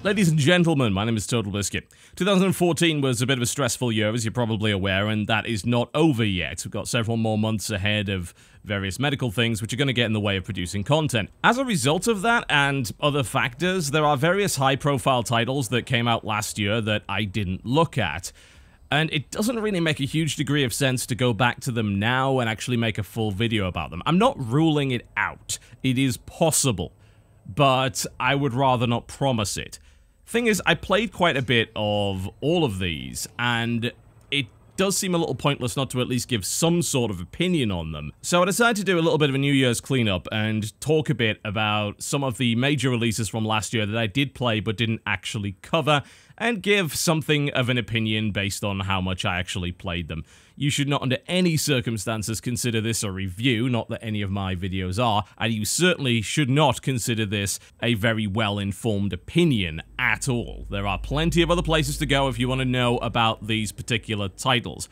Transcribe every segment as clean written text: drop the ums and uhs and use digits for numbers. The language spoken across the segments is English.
Ladies and gentlemen, my name is TotalBiscuit. 2014 was a bit of a stressful year, as you're probably aware, and that is not over yet. We've got several more months ahead of various medical things which are going to get in the way of producing content. As a result of that, and other factors, there are various high-profile titles that came out last year that I didn't look at. And it doesn't really make a huge degree of sense to go back to them now and actually make a full video about them. I'm not ruling it out. It is possible. But I would rather not promise it. Thing is, I played quite a bit of all of these, and it does seem a little pointless not to at least give some sort of opinion on them. So I decided to do a little bit of a New Year's cleanup and talk a bit about some of the major releases from last year that I did play but didn't actually cover, and give something of an opinion based on how much I actually played them. You should not under any circumstances consider this a review, not that any of my videos are, and you certainly should not consider this a very well-informed opinion at all. There are plenty of other places to go if you want to know about these particular titles.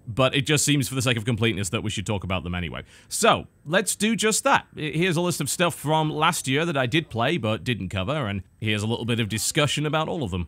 But it just seems for the sake of completeness that we should talk about them anyway. So, let's do just that. Here's a list of stuff from last year that I did play but didn't cover, and here's a little bit of discussion about all of them.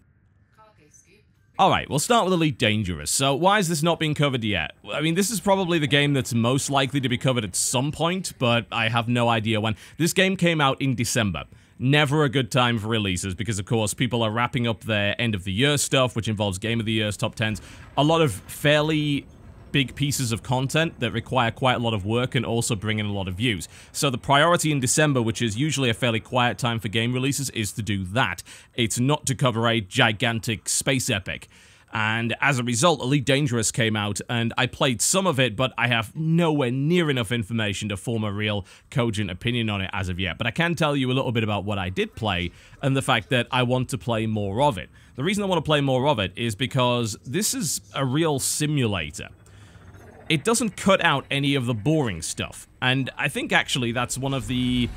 Alright, we'll start with Elite Dangerous. So, why is this not being covered yet? I mean, this is probably the game that's most likely to be covered at some point, but I have no idea when. This game came out in December. Never a good time for releases, because of course people are wrapping up their end of the year stuff, which involves Game of the Year's top 10s. A lot of fairly big pieces of content that require quite a lot of work and also bring in a lot of views. So the priority in December, which is usually a fairly quiet time for game releases, is to do that. It's not to cover a gigantic space epic. And as a result, Elite Dangerous came out, and I played some of it, but I have nowhere near enough information to form a real cogent opinion on it as of yet. But I can tell you a little bit about what I did play, and the fact that I want to play more of it. The reason I want to play more of it is because this is a real simulator. It doesn't cut out any of the boring stuff, and I think actually that's one of the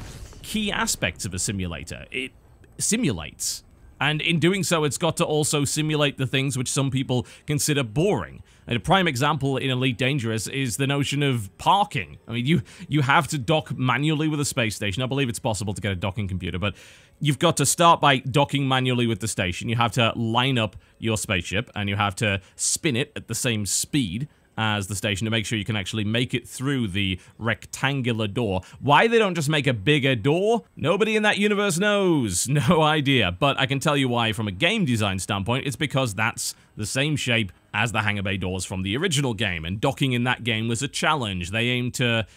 key aspects of a simulator. It simulates, and in doing so it's got to also simulate the things which some people consider boring. And a prime example in Elite Dangerous is the notion of parking. I mean, you have to dock manually with a space station. I believe it's possible to get a docking computer, but you've got to start by docking manually with the station. You have to line up your spaceship, and you have to spin it at the same speed as the station to make sure you can actually make it through the rectangular door. Why they don't just make a bigger door? Nobody in that universe knows. No idea. But I can tell you why from a game design standpoint. It's because that's the same shape as the hangar bay doors from the original game, and docking in that game was a challenge. They aimed to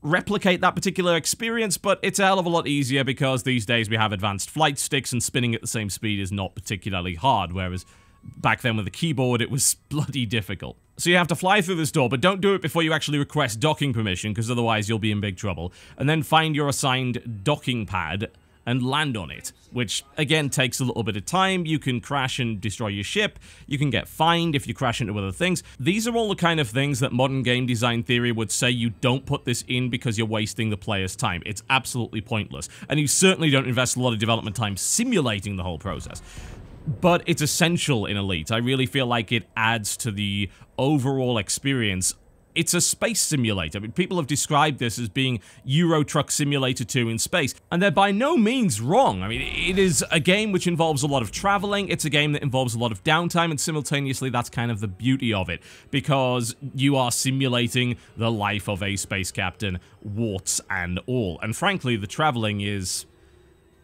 replicate that particular experience, but it's a hell of a lot easier because these days we have advanced flight sticks and spinning at the same speed is not particularly hard, whereas back then with the keyboard it was bloody difficult. So you have to fly through this door, but don't do it before you actually request docking permission, because otherwise you'll be in big trouble. And then find your assigned docking pad and land on it, which again takes a little bit of time. You can crash and destroy your ship. You can get fined if you crash into other things. These are all the kind of things that modern game design theory would say you don't put this in because you're wasting the player's time. It's absolutely pointless. And you certainly don't invest a lot of development time simulating the whole process. But it's essential in Elite. I really feel like it adds to the overall experience. It's a space simulator. I mean, people have described this as being Euro Truck Simulator 2 in space, and they're by no means wrong. I mean, it is a game which involves a lot of traveling. It's a game that involves a lot of downtime, and simultaneously that's kind of the beauty of it, because you are simulating the life of a space captain, warts and all. And frankly, the traveling is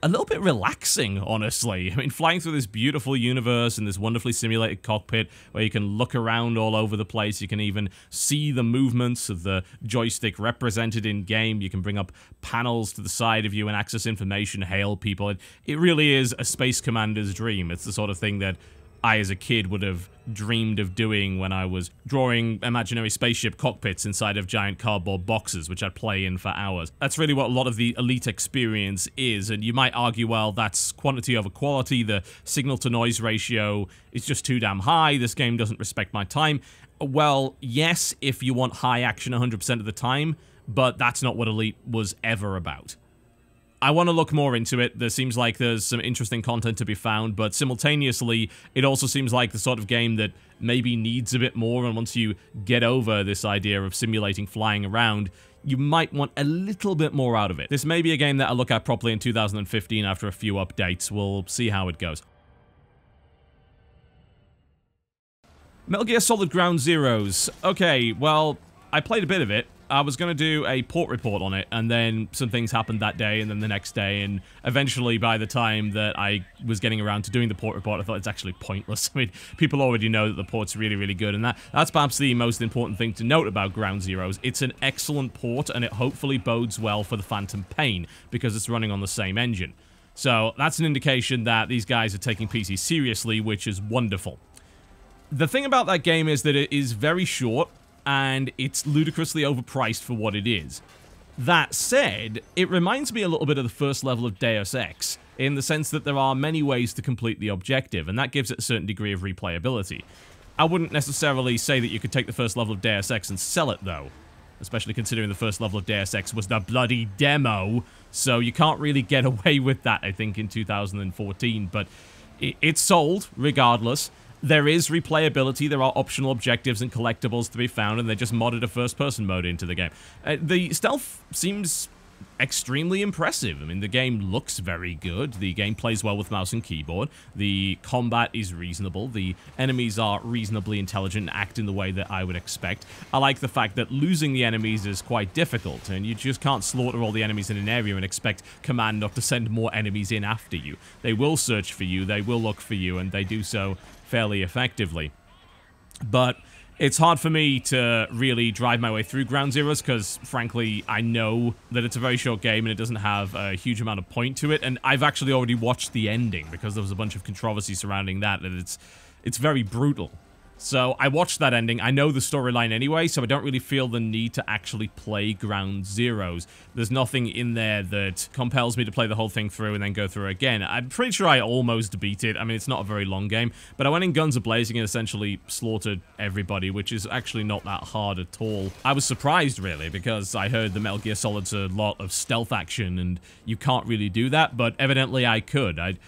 a little bit relaxing, honestly. I mean, flying through this beautiful universe in this wonderfully simulated cockpit where you can look around all over the place, you can even see the movements of the joystick represented in game, you can bring up panels to the side of you and access information, hail people. It really is a space commander's dream. It's the sort of thing that I, as a kid, would have dreamed of doing when I was drawing imaginary spaceship cockpits inside of giant cardboard boxes, which I'd play in for hours. That's really what a lot of the Elite experience is, and you might argue, well, that's quantity over quality, the signal-to-noise ratio is just too damn high, this game doesn't respect my time. Well, yes, if you want high action 100% of the time, but that's not what Elite was ever about. I want to look more into it. There seems like there's some interesting content to be found, but simultaneously, it also seems like the sort of game that maybe needs a bit more, and once you get over this idea of simulating flying around, you might want a little bit more out of it. This may be a game that I'll look at properly in 2015 after a few updates. We'll see how it goes. Metal Gear Solid Ground Zeroes. Okay, well, I played a bit of it. I was going to do a port report on it, and then some things happened that day, and then the next day, and eventually by the time that I was getting around to doing the port report, I thought it's actually pointless. I mean, people already know that the port's really, really good, and that's perhaps the most important thing to note about Ground Zeroes. It's an excellent port, and it hopefully bodes well for the Phantom Pain, because it's running on the same engine. So that's an indication that these guys are taking PC seriously, which is wonderful. The thing about that game is that it is very short, and it's ludicrously overpriced for what it is. That said, it reminds me a little bit of the first level of Deus Ex, in the sense that there are many ways to complete the objective, and that gives it a certain degree of replayability. I wouldn't necessarily say that you could take the first level of Deus Ex and sell it, though, especially considering the first level of Deus Ex was the bloody demo, so you can't really get away with that, I think, in 2014, but it's sold, regardless. There is replayability, there are optional objectives and collectibles to be found, and they just modded a first-person mode into the game. The stealth seems extremely impressive. I mean, the game looks very good, the game plays well with mouse and keyboard, the combat is reasonable, the enemies are reasonably intelligent and act in the way that I would expect. I like the fact that losing the enemies is quite difficult, and you just can't slaughter all the enemies in an area and expect Command not to send more enemies in after you. They will search for you, they will look for you, and they do so fairly effectively. But it's hard for me to really drive my way through Ground Zeroes because, frankly, I know that it's a very short game and it doesn't have a huge amount of point to it, and I've actually already watched the ending because there was a bunch of controversy surrounding that, and it's very brutal. So I watched that ending, I know the storyline anyway, so I don't really feel the need to actually play Ground Zeroes. There's nothing in there that compels me to play the whole thing through and then go through it again. I'm pretty sure I almost beat it. I mean, it's not a very long game, but I went in guns a-blazing and essentially slaughtered everybody, which is actually not that hard at all. I was surprised, really, because I heard the Metal Gear Solid's a lot of stealth action, and you can't really do that, but evidently I could. I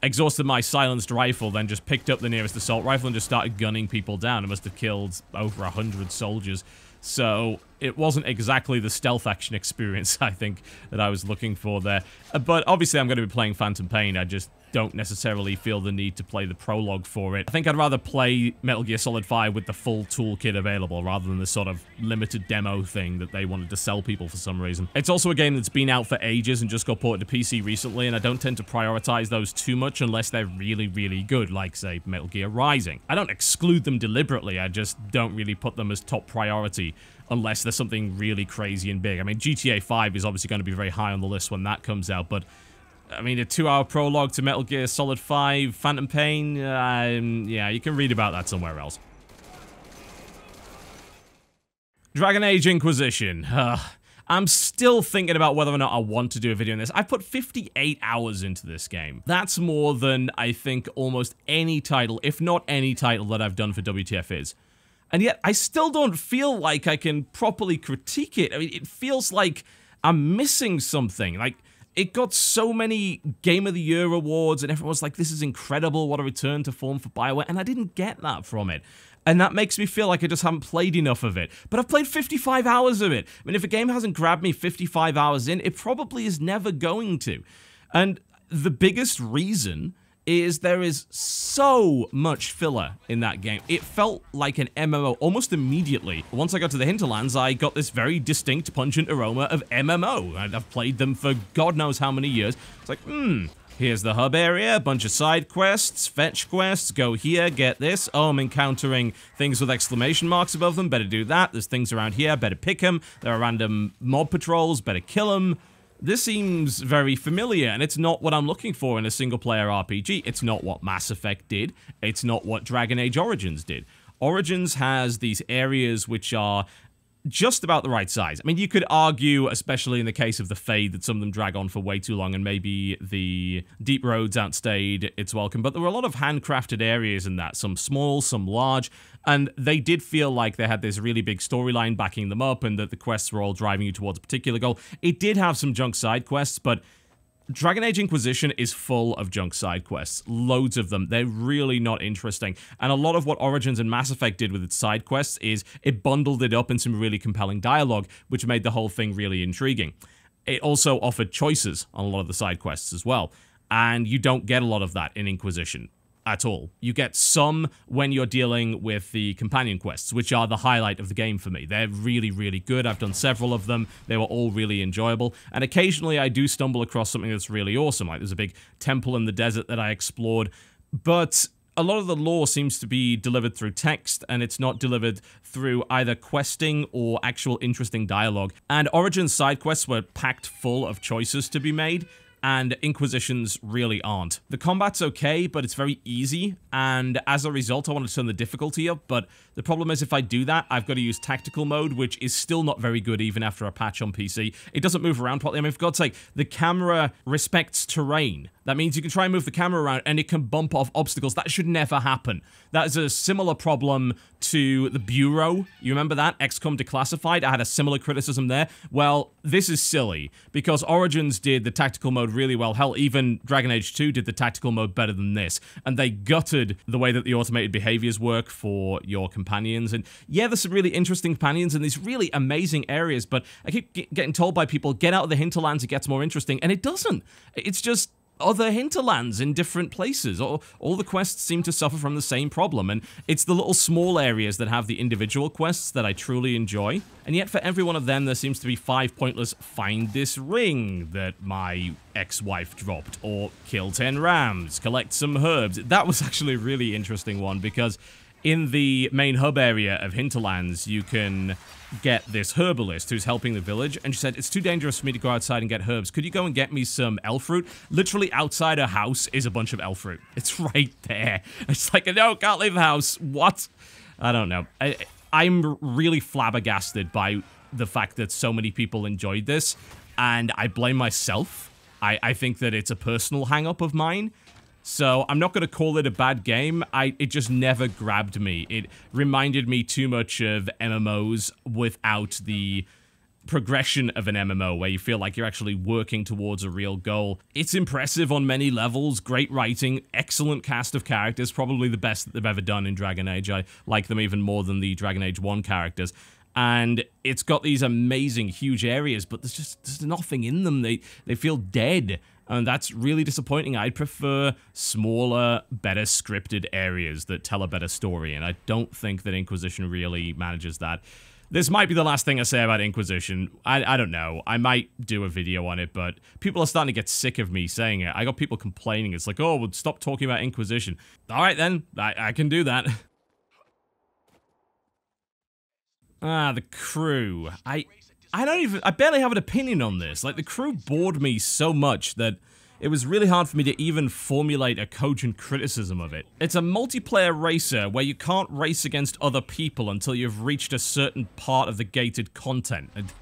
exhausted my silenced rifle, then just picked up the nearest assault rifle and just started gunning people down. I must have killed over 100 soldiers. So it wasn't exactly the stealth action experience, I think, that I was looking for there. But obviously I'm going to be playing Phantom Pain. I just don't necessarily feel the need to play the prologue for it. I think I'd rather play Metal Gear Solid 5 with the full toolkit available rather than this sort of limited demo thing that they wanted to sell people for some reason. It's also a game that's been out for ages and just got ported to PC recently, and I don't tend to prioritize those too much unless they're really, really good, like, say, Metal Gear Rising. I don't exclude them deliberately, I just don't really put them as top priority unless there's something really crazy and big. I mean, GTA 5 is obviously going to be very high on the list when that comes out, but I mean, a 2-hour prologue to Metal Gear Solid 5, Phantom Pain, yeah, you can read about that somewhere else. Dragon Age Inquisition. I'm still thinking about whether or not I want to do a video on this. I've put 58 hours into this game. That's more than, I think, almost any title, if not any title that I've done for WTF is. And yet, I still don't feel like I can properly critique it. I mean, it feels like I'm missing something. Like, it got so many Game of the Year awards, and everyone's like, this is incredible, what a return to form for BioWare, and I didn't get that from it. And that makes me feel like I just haven't played enough of it. But I've played 55 hours of it. I mean, if a game hasn't grabbed me 55 hours in, it probably is never going to. And the biggest reason is there is so much filler in that game. It felt like an MMO almost immediately. Once I got to the hinterlands, I got this very distinct, pungent aroma of MMO. And I've played them for God knows how many years. It's like, here's the hub area, a bunch of side quests, fetch quests, go here, get this. Oh, I'm encountering things with exclamation marks above them, better do that. There's things around here, better pick them. There are random mob patrols, better kill them. This seems very familiar, and it's not what I'm looking for in a single-player RPG. It's not what Mass Effect did. It's not what Dragon Age Origins did. Origins has these areas which are just about the right size. I mean, you could argue, especially in the case of the Fade, that some of them drag on for way too long, and maybe the Deep Roads outstayed its welcome, but there were a lot of handcrafted areas in that, some small, some large, and they did feel like they had this really big storyline backing them up, and that the quests were all driving you towards a particular goal. It did have some junk side quests, but Dragon Age Inquisition is full of junk side quests. Loads of them. They're really not interesting. And a lot of what Origins and Mass Effect did with its side quests is it bundled it up in some really compelling dialogue, which made the whole thing really intriguing. It also offered choices on a lot of the side quests as well. And you don't get a lot of that in Inquisition. at all. You get some when you're dealing with the companion quests, which are the highlight of the game for me. They're really, really good. I've done several of them. They were all really enjoyable. And occasionally I do stumble across something that's really awesome. Like there's a big temple in the desert that I explored. But a lot of the lore seems to be delivered through text, and it's not delivered through either questing or actual interesting dialogue. And Origin's side quests were packed full of choices to be made, and Inquisition's really aren't. The combat's okay, but it's very easy, and as a result, I want to turn the difficulty up, but the problem is if I do that, I've got to use tactical mode, which is still not very good even after a patch on PC. It doesn't move around properly. I mean, for God's sake, the camera respects terrain. That means you can try and move the camera around and it can bump off obstacles. That should never happen. That is a similar problem to the Bureau. You remember that? XCOM Declassified? I had a similar criticism there. Well, this is silly because Origins did the tactical mode really well. Hell, even Dragon Age 2 did the tactical mode better than this. And they gutted the way that the automated behaviors work for your companions. And yeah, there's some really interesting companions in these really amazing areas, but I keep getting told by people, get out of the hinterlands, it gets more interesting. And it doesn't. It's just other hinterlands in different places. All the quests seem to suffer from the same problem, and it's the little small areas that have the individual quests that I truly enjoy. And yet for every one of them, there seems to be 5 pointless find this ring that my ex-wife dropped, or kill 10 rams, collect some herbs. That was actually a really interesting one, because in the main hub area of Hinterlands, you can get this herbalist who's helping the village, and she said, it's too dangerous for me to go outside and get herbs. Could you go and get me some elf fruit? Literally outside her house is a bunch of elf fruit. It's right there. It's like, no, can't leave the house. What? I don't know. I'm really flabbergasted by the fact that so many people enjoyed this, and I blame myself. I think that it's a personal hang-up of mine. So I'm not going to call it a bad game. It just never grabbed me. It reminded me too much of MMOs without the progression of an MMO, where you feel like you're actually working towards a real goal. It's impressive on many levels, great writing, excellent cast of characters, probably the best that they've ever done in Dragon Age. I like them even more than the Dragon Age 1 characters. And it's got these amazing, huge areas, but there's nothing in them. They feel dead. And that's really disappointing. I'd prefer smaller, better scripted areas that tell a better story, and I don't think that Inquisition really manages that. This might be the last thing I say about Inquisition. I don't know. I might do a video on it, but people are starting to get sick of me saying it. I got people complaining. It's like, oh, well, stop talking about Inquisition. All right, then. I can do that. The crew. I barely have an opinion on this. Like, the crew bored me so much that it was really hard for me to even formulate a cogent criticism of it. It's a multiplayer racer where you can't race against other people until you've reached a certain part of the gated content. And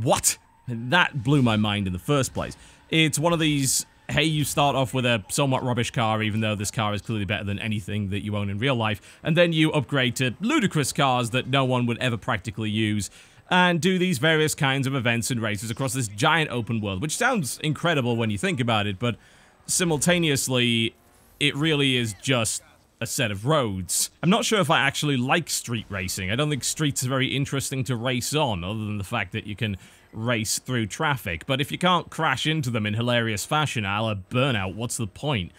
what? That blew my mind in the first place. It's one of these, hey, you start off with a somewhat rubbish car, even though this car is clearly better than anything that you own in real life, and then you upgrade to ludicrous cars that no one would ever practically use, and do these various kinds of events and races across this giant open world, which sounds incredible when you think about it, but simultaneously, it really is just a set of roads. I'm not sure if I actually like street racing. I don't think streets are very interesting to race on, other than the fact that you can race through traffic, but if you can't crash into them in hilarious fashion a la Burnout, what's the point?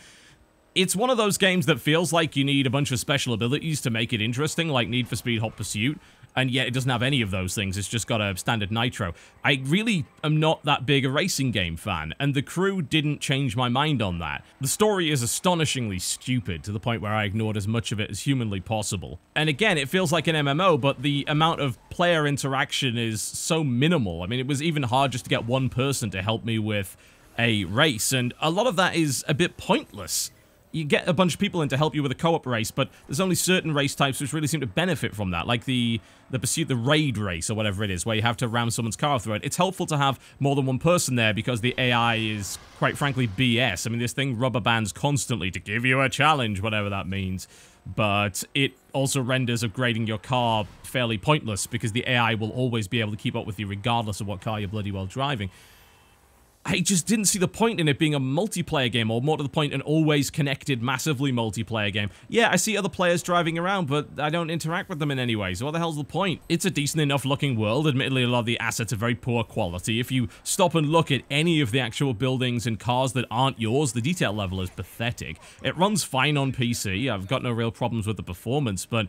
It's one of those games that feels like you need a bunch of special abilities to make it interesting, like Need for Speed Hot Pursuit, and yet it doesn't have any of those things. It's just got a standard nitro. I really am not that big a racing game fan, and the crew didn't change my mind on that. The story is astonishingly stupid, to the point where I ignored as much of it as humanly possible. And again, it feels like an MMO, but the amount of player interaction is so minimal. I mean, it was even hard just to get one person to help me with a race, and a lot of that is a bit pointless. You get a bunch of people in to help you with a co-op race, but there's only certain race types which really seem to benefit from that, like the pursuit, the raid race, or whatever it is, where you have to ram someone's car through it. It's helpful to have more than one person there, because the AI is, quite frankly, BS. I mean, this thing rubber bands constantly to give you a challenge, whatever that means. But it also renders upgrading your car fairly pointless, because the AI will always be able to keep up with you regardless of what car you're bloody well driving. I just didn't see the point in it being a multiplayer game, or more to the point, an always connected, massively multiplayer game. Yeah, I see other players driving around, but I don't interact with them in any way, so what the hell's the point? It's a decent enough looking world. Admittedly, a lot of the assets are very poor quality. If you stop and look at any of the actual buildings and cars that aren't yours, the detail level is pathetic. It runs fine on PC. I've got no real problems with the performance, but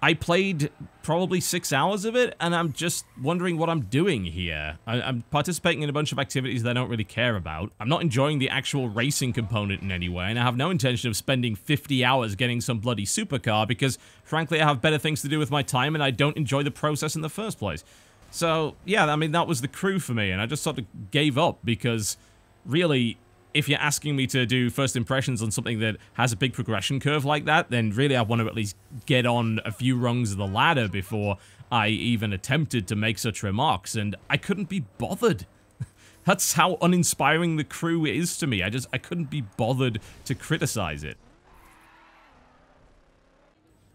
I played probably 6 hours of it, and I'm just wondering what I'm doing here. I'm participating in a bunch of activities that I don't really care about. I'm not enjoying the actual racing component in any way, and I have no intention of spending 50 hours getting some bloody supercar because, frankly, I have better things to do with my time, and I don't enjoy the process in the first place. So, yeah, I mean, that was the crew for me, and I just sort of gave up because, really, if you're asking me to do first impressions on something that has a big progression curve like that, then really I want to at least get on a few rungs of the ladder before I even attempted to make such remarks, and I couldn't be bothered. That's how uninspiring the crew is to me. I couldn't be bothered to criticize it.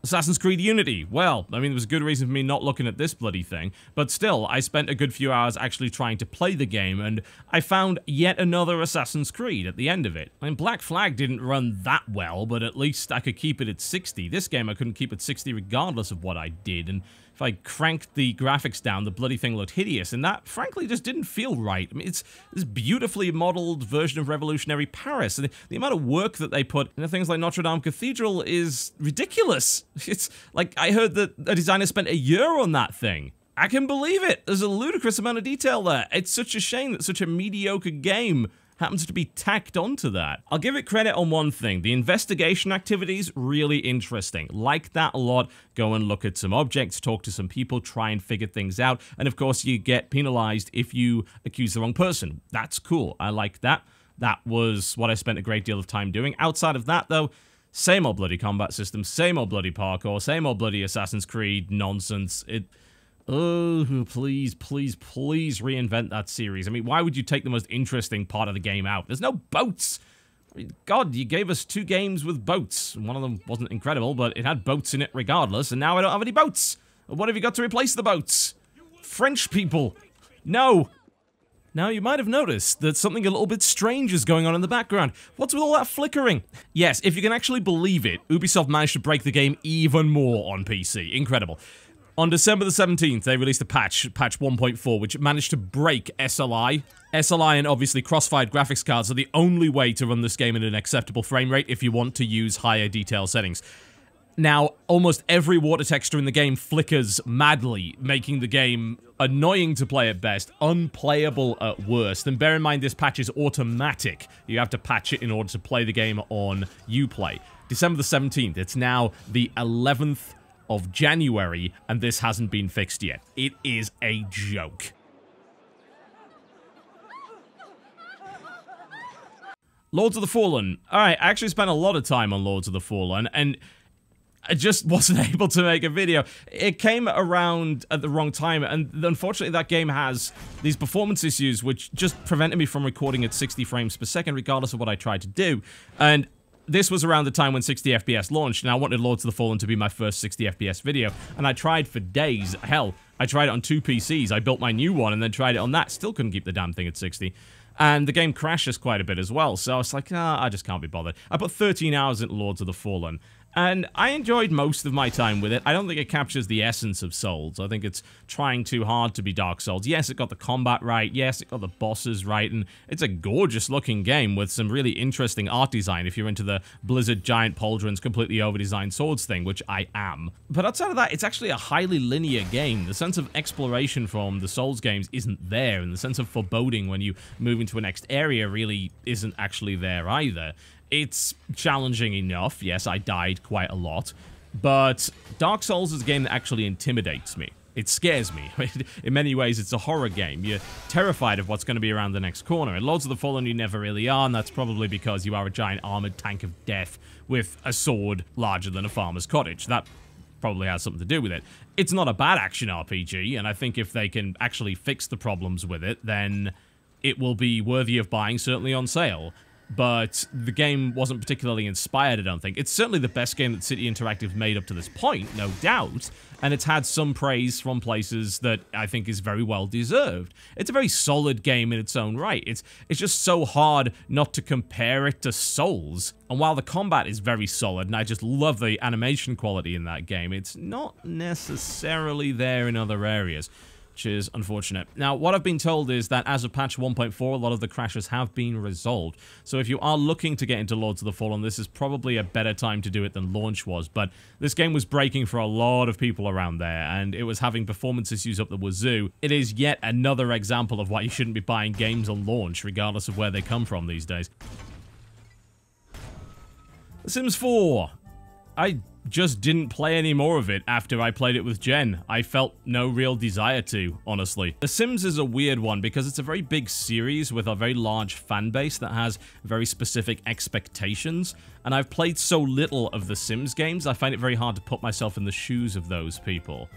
Assassin's Creed Unity. Well, I mean, there was a good reason for me not looking at this bloody thing, but still, I spent a good few hours actually trying to play the game, and I found yet another Assassin's Creed at the end of it. I mean, Black Flag didn't run that well, but at least I could keep it at 60. This game, I couldn't keep it 60 regardless of what I did, and if I cranked the graphics down, the bloody thing looked hideous, and that, frankly, just didn't feel right. I mean, it's this beautifully modeled version of revolutionary Paris, and the amount of work that they put into things like Notre Dame Cathedral is ridiculous. It's like, I heard that a designer spent a year on that thing. I can believe it. There's a ludicrous amount of detail there. It's such a shame that such a mediocre game happens to be tacked onto that. I'll give it credit on one thing. The investigation activities, really interesting. Like that a lot. Go and look at some objects, talk to some people, try and figure things out. And of course, you get penalized if you accuse the wrong person. That's cool. I like that. That was what I spent a great deal of time doing. Outside of that, though, same old bloody combat system, same old bloody parkour, same old bloody Assassin's Creed nonsense. Oh, please, please, please reinvent that series. I mean, why would you take the most interesting part of the game out? There's no boats! I mean, God, you gave us 2 games with boats. One of them wasn't incredible, but it had boats in it regardless, and now I don't have any boats! What have you got to replace the boats? French people! No! Now, you might have noticed that something a little bit strange is going on in the background. What's with all that flickering? Yes, if you can actually believe it, Ubisoft managed to break the game even more on PC. Incredible. On December the 17th, they released a patch 1.4, which managed to break SLI. SLI and obviously crossfired graphics cards are the only way to run this game in an acceptable frame rate if you want to use higher detail settings. Now, almost every water texture in the game flickers madly, making the game annoying to play at best, unplayable at worst. And bear in mind, this patch is automatic. You have to patch it in order to play the game on Uplay. December the 17th, it's now the 11th of January, and this hasn't been fixed yet. It is a joke. Lords of the Fallen. Alright, I actually spent a lot of time on Lords of the Fallen, and I just wasn't able to make a video. It came around at the wrong time, and unfortunately that game has these performance issues which just prevented me from recording at 60 frames per second regardless of what I tried to do. And this was around the time when 60 FPS launched, and I wanted Lords of the Fallen to be my first 60 FPS video, and I tried for days. Hell, I tried it on 2 PCs. I built my new one and then tried it on that. Still couldn't keep the damn thing at 60. And the game crashes quite a bit as well, so I was like, I just can't be bothered. I put 13 hours into Lords of the Fallen, and I enjoyed most of my time with it. I don't think it captures the essence of Souls. I think it's trying too hard to be Dark Souls. Yes, it got the combat right. Yes, it got the bosses right. And it's a gorgeous-looking game with some really interesting art design if you're into the Blizzard giant pauldrons, completely over-designed swords thing, which I am. But outside of that, it's actually a highly linear game. The sense of exploration from the Souls games isn't there, and the sense of foreboding when you move into a next area really isn't actually there either. It's challenging enough. Yes, I died quite a lot. But Dark Souls is a game that actually intimidates me. It scares me. In many ways, it's a horror game. You're terrified of what's going to be around the next corner. In Lords of the Fallen, you never really are, and that's probably because you are a giant armored tank of death with a sword larger than a farmer's cottage. That probably has something to do with it. It's not a bad action RPG, and I think if they can actually fix the problems with it, then it will be worthy of buying, certainly on sale. but the game wasn't particularly inspired, I don't think. It's certainly the best game that City Interactive made up to this point, no doubt, and it's had some praise from places that I think is very well deserved. It's a very solid game in its own right. It's just so hard not to compare it to Souls. And while the combat is very solid, and I just love the animation quality in that game, it's not necessarily there in other areas, which is unfortunate. Now, what I've been told is that as of patch 1.4, a lot of the crashes have been resolved. So if you are looking to get into Lords of the Fallen, this is probably a better time to do it than launch was. But this game was breaking for a lot of people around there, and it was having performance issues up the wazoo. It is yet another example of why you shouldn't be buying games on launch, regardless of where they come from these days. The Sims 4. I just didn't play any more of it after I played it with Jen. I felt no real desire to, honestly. The Sims is a weird one because it's a very big series with a very large fan base that has very specific expectations, and I've played so little of the Sims games, I find it very hard to put myself in the shoes of those people.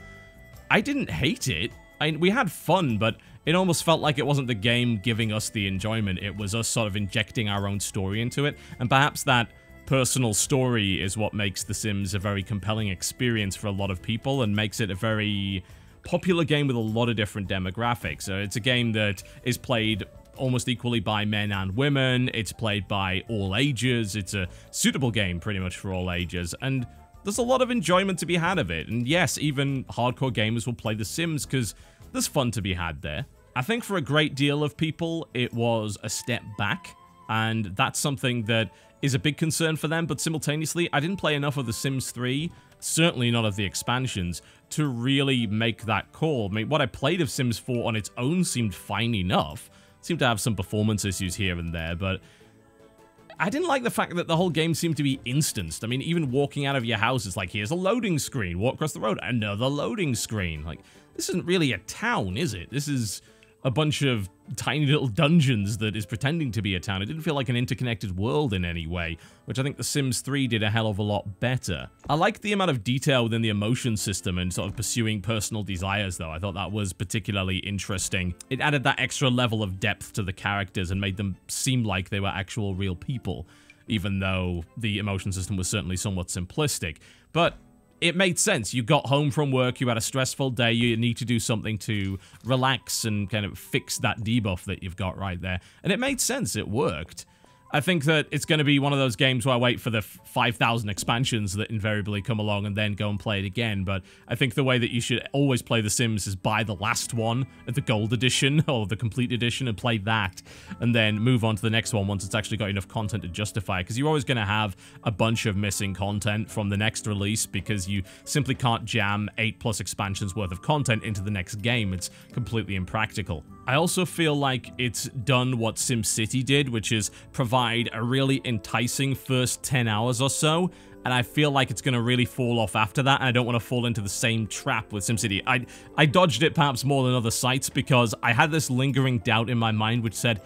I didn't hate it. We had fun, but it almost felt like it wasn't the game giving us the enjoyment. It was us sort of injecting our own story into it, and perhaps that personal story is what makes The Sims a very compelling experience for a lot of people and makes it a very popular game with a lot of different demographics. So it's a game that is played almost equally by men and women. It's played by all ages. It's a suitable game pretty much for all ages, and there's a lot of enjoyment to be had of it. And yes, even hardcore gamers will play The Sims because there's fun to be had there. I think for a great deal of people, it was a step back, and that's something that is a big concern for them, but simultaneously, I didn't play enough of The Sims 3, certainly not of the expansions, to really make that call. I mean, what I played of Sims 4 on its own seemed fine enough. It seemed to have some performance issues here and there, but I didn't like the fact that the whole game seemed to be instanced. I mean, even walking out of your house, it's like, here's a loading screen, walk across the road, another loading screen. Like, this isn't really a town, is it? This is a bunch of tiny little dungeons that is pretending to be a town. It didn't feel like an interconnected world in any way, which I think The Sims 3 did a hell of a lot better. I like the amount of detail within the emotion system and sort of pursuing personal desires, though. I thought that was particularly interesting. It added that extra level of depth to the characters and made them seem like they were actual real people, even though the emotion system was certainly somewhat simplistic. But it made sense. You got home from work, you had a stressful day, you need to do something to relax and kind of fix that debuff that you've got right there. And it made sense, it worked. I think that it's going to be one of those games where I wait for the 5,000 expansions that invariably come along and then go and play it again, but I think the way that you should always play The Sims is buy the last one, the gold edition, or the complete edition, and play that, and then move on to the next one once it's actually got enough content to justify, because you're always going to have a bunch of missing content from the next release, because you simply can't jam 8+ expansions worth of content into the next game. It's completely impractical. I also feel like it's done what SimCity did, which is provide a really enticing first 10 hours or so, and I feel like it's going to really fall off after that, and I don't want to fall into the same trap with SimCity. I dodged it perhaps more than other sites because I had this lingering doubt in my mind which said,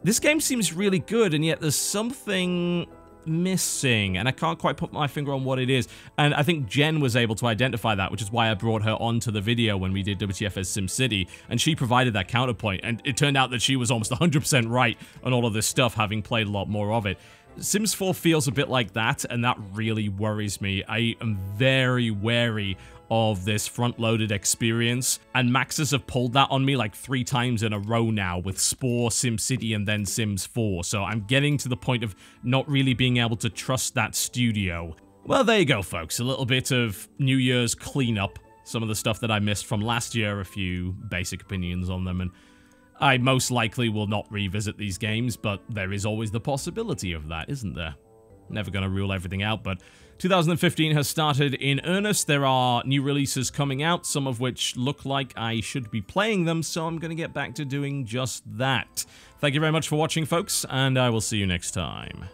this game seems really good, and yet there's something missing, and I can't quite put my finger on what it is. And I think Jen was able to identify that, which is why I brought her onto the video when we did WTF's SimCity, and she provided that counterpoint, and it turned out that she was almost 100% right on all of this stuff, having played a lot more of it. Sims 4 feels a bit like that, and that really worries me. I am very wary of this front-loaded experience, and Maxis have pulled that on me like 3 times in a row now with Spore, SimCity, and then Sims 4, so I'm getting to the point of not really being able to trust that studio. Well, there you go, folks. A little bit of New Year's cleanup. Some of the stuff that I missed from last year, a few basic opinions on them, and I most likely will not revisit these games, but there is always the possibility of that, isn't there? Never gonna rule everything out, but 2015 has started in earnest. There are new releases coming out, some of which look like I should be playing them, so I'm gonna get back to doing just that. Thank you very much for watching, folks, and I will see you next time.